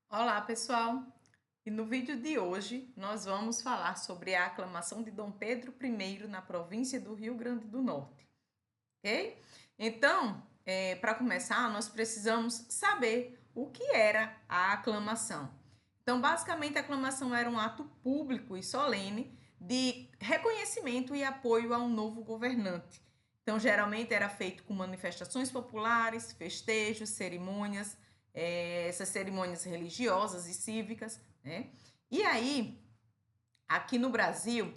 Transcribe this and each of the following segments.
Olá, pessoal! E no vídeo de hoje nós vamos falar sobre a aclamação de Dom Pedro I na província do Rio Grande do Norte, ok? Então, para começar, nós precisamos saber o que era a aclamação. Então, basicamente, a aclamação era um ato público e solene de reconhecimento e apoio a um novo governante. Então, geralmente era feito com manifestações populares, festejos, cerimônias, essas cerimônias religiosas e cívicas, né? E aí, aqui no Brasil,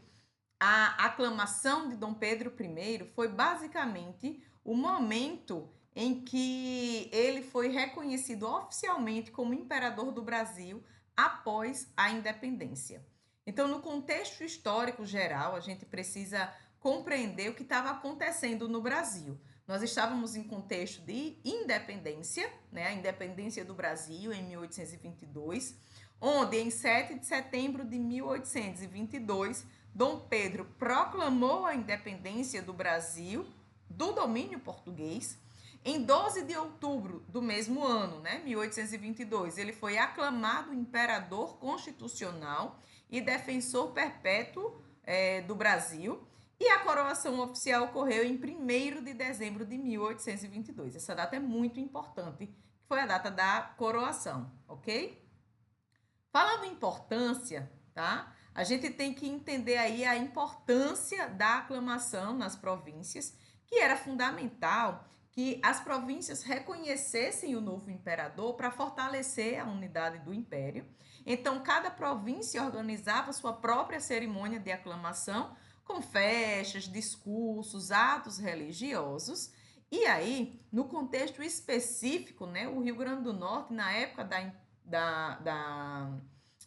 a aclamação de Dom Pedro I foi basicamente o momento em que ele foi reconhecido oficialmente como imperador do Brasil após a independência. Então, no contexto histórico geral, a gente precisa compreender o que estava acontecendo no Brasil. Nós estávamos em contexto de independência, né, a independência do Brasil em 1822, onde em 7 de setembro de 1822 Dom Pedro proclamou a independência do Brasil do domínio português. Em 12 de outubro do mesmo ano, né, 1822, ele foi aclamado imperador constitucional e defensor perpétuo do Brasil. E a coroação oficial ocorreu em 1º de dezembro de 1822. Essa data é muito importante, que foi a data da coroação, ok? Falando em importância, tá? A gente tem que entender aí a importância da aclamação nas províncias, que era fundamental que as províncias reconhecessem o novo imperador para fortalecer a unidade do império. Então, cada província organizava sua própria cerimônia de aclamação, com festas, discursos, atos religiosos. E aí, no contexto específico, né, o Rio Grande do Norte, na época da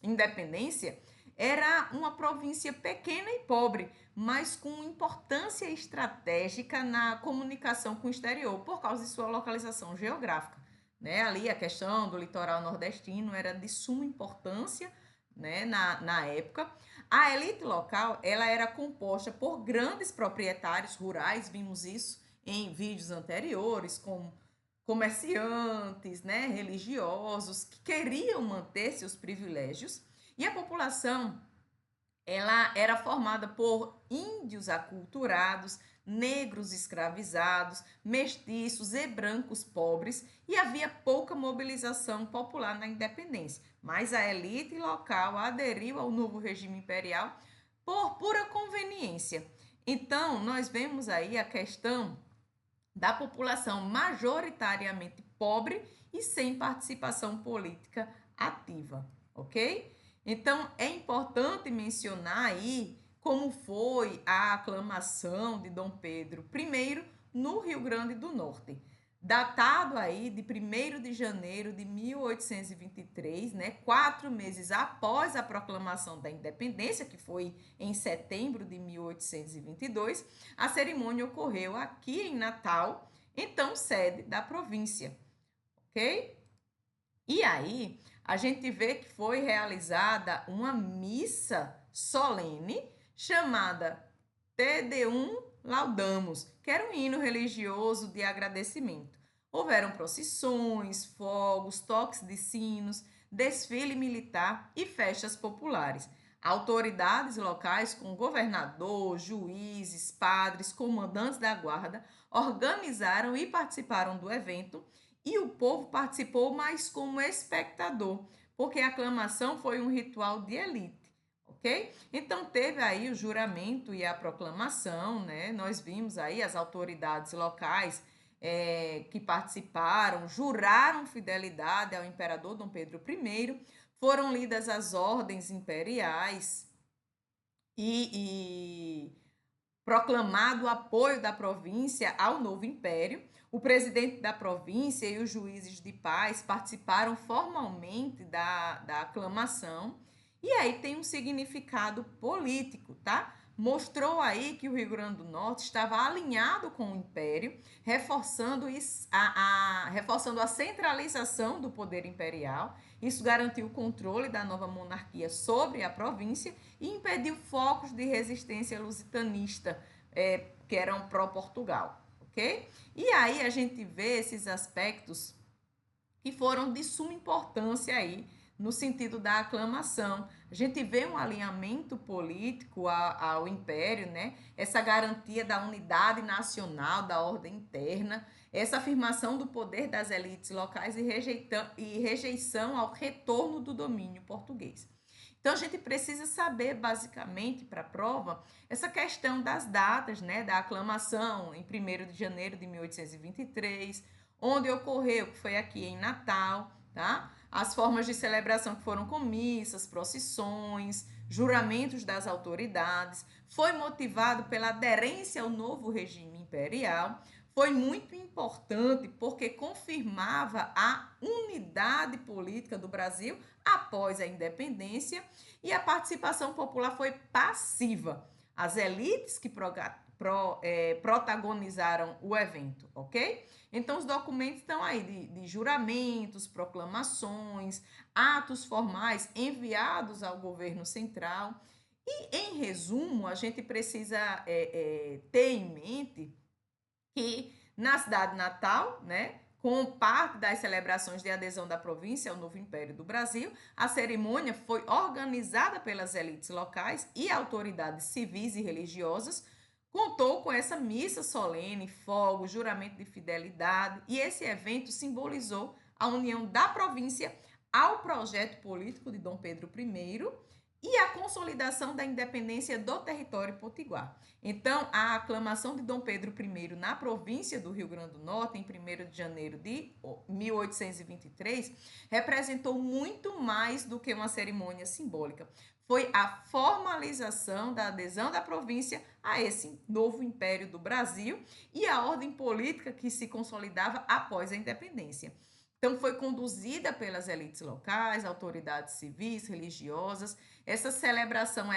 independência, era uma província pequena e pobre, mas com importância estratégica na comunicação com o exterior, por causa de sua localização geográfica. Né? Ali a questão do litoral nordestino era de suma importância, né, na época. A elite local ela era composta por grandes proprietários rurais, vimos isso em vídeos anteriores, como comerciantes, né, religiosos que queriam manter seus privilégios, e a população ela era formada por índios aculturados, negros escravizados, mestiços e brancos pobres, e havia pouca mobilização popular na independência. Mas a elite local aderiu ao novo regime imperial por pura conveniência. Então, nós vemos aí a questão da população majoritariamente pobre e sem participação política ativa, ok? Então é importante mencionar aí como foi a aclamação de Dom Pedro I no Rio Grande do Norte. Datado aí de 1º de janeiro de 1823, né, 4 meses após a proclamação da independência, que foi em setembro de 1822, a cerimônia ocorreu aqui em Natal, então sede da província, ok? E aí a gente vê que foi realizada uma missa solene chamada Te Deum Laudamus, que era um hino religioso de agradecimento. Houveram procissões, fogos, toques de sinos, desfile militar e festas populares. Autoridades locais, como governador, juízes, padres, comandantes da guarda, organizaram e participaram do evento, e o povo participou mais como espectador, porque a aclamação foi um ritual de elite, ok? Então teve aí o juramento e a proclamação, né? Nós vimos aí as autoridades locais que participaram, juraram fidelidade ao imperador Dom Pedro I, foram lidas as ordens imperiais e proclamado o apoio da província ao novo império. O presidente da província e os juízes de paz participaram formalmente da aclamação. E aí tem um significado político, tá? Mostrou aí que o Rio Grande do Norte estava alinhado com o Império, reforçando a centralização do poder imperial. Isso garantiu o controle da nova monarquia sobre a província e impediu focos de resistência lusitanista, que eram pró-Portugal, ok? E aí a gente vê esses aspectos que foram de suma importância aí no sentido da aclamação. A gente vê um alinhamento político ao império, né? Essa garantia da unidade nacional, da ordem interna, essa afirmação do poder das elites locais e rejeição ao retorno do domínio português. Então a gente precisa saber, basicamente, para a prova, essa questão das datas, né, da aclamação em 1º de janeiro de 1823, onde ocorreu, que foi aqui em Natal, tá? As formas de celebração que foram com missas, procissões, juramentos das autoridades, foi motivado pela aderência ao novo regime imperial, foi muito importante porque confirmava a unidade política do Brasil após a independência e a participação popular foi passiva. As elites que protagonizaram o evento, ok? Então, os documentos estão aí de juramentos, proclamações, atos formais enviados ao governo central. E, em resumo, a gente precisa ter em mente que na cidade natal, né, com parte das celebrações de adesão da província ao novo Império do Brasil, a cerimônia foi organizada pelas elites locais e autoridades civis e religiosas, contou com essa missa solene, fogos, juramento de fidelidade, e esse evento simbolizou a união da província ao projeto político de Dom Pedro I e a consolidação da independência do território potiguar. Então, a aclamação de Dom Pedro I na província do Rio Grande do Norte, em 1º de janeiro de 1823, representou muito mais do que uma cerimônia simbólica. Foi a formalização da adesão da província a esse novo império do Brasil e a ordem política que se consolidava após a independência. Então, foi conduzida pelas elites locais, autoridades civis, religiosas. Essa celebração,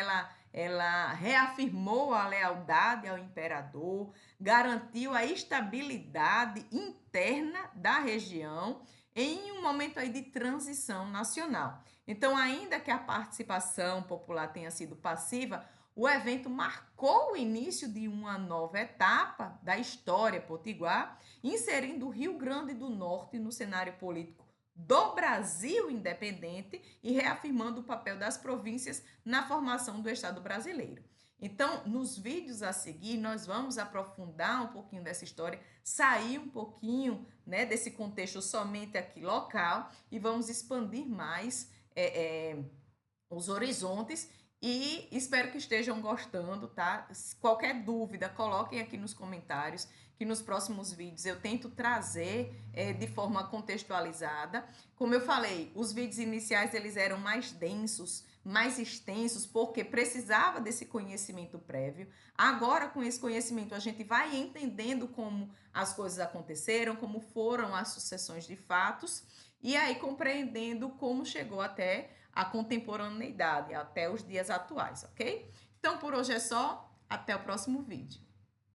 ela reafirmou a lealdade ao imperador, garantiu a estabilidade interna da região em um momento aí de transição nacional. Então, ainda que a participação popular tenha sido passiva, o evento marcou o início de uma nova etapa da história potiguar, inserindo o Rio Grande do Norte no cenário político do Brasil independente e reafirmando o papel das províncias na formação do Estado brasileiro. Então, nos vídeos a seguir, nós vamos aprofundar um pouquinho dessa história, sair um pouquinho, né, desse contexto somente aqui local e vamos expandir mais os horizontes e espero que estejam gostando, tá? Qualquer dúvida, coloquem aqui nos comentários, que nos próximos vídeos eu tento trazer de forma contextualizada. Como eu falei, os vídeos iniciais eles eram mais densos, mais extensos, porque precisava desse conhecimento prévio. Agora, com esse conhecimento, a gente vai entendendo como as coisas aconteceram, como foram as sucessões de fatos, e aí compreendendo como chegou até a contemporaneidade, até os dias atuais, ok? Então, por hoje é só. Até o próximo vídeo.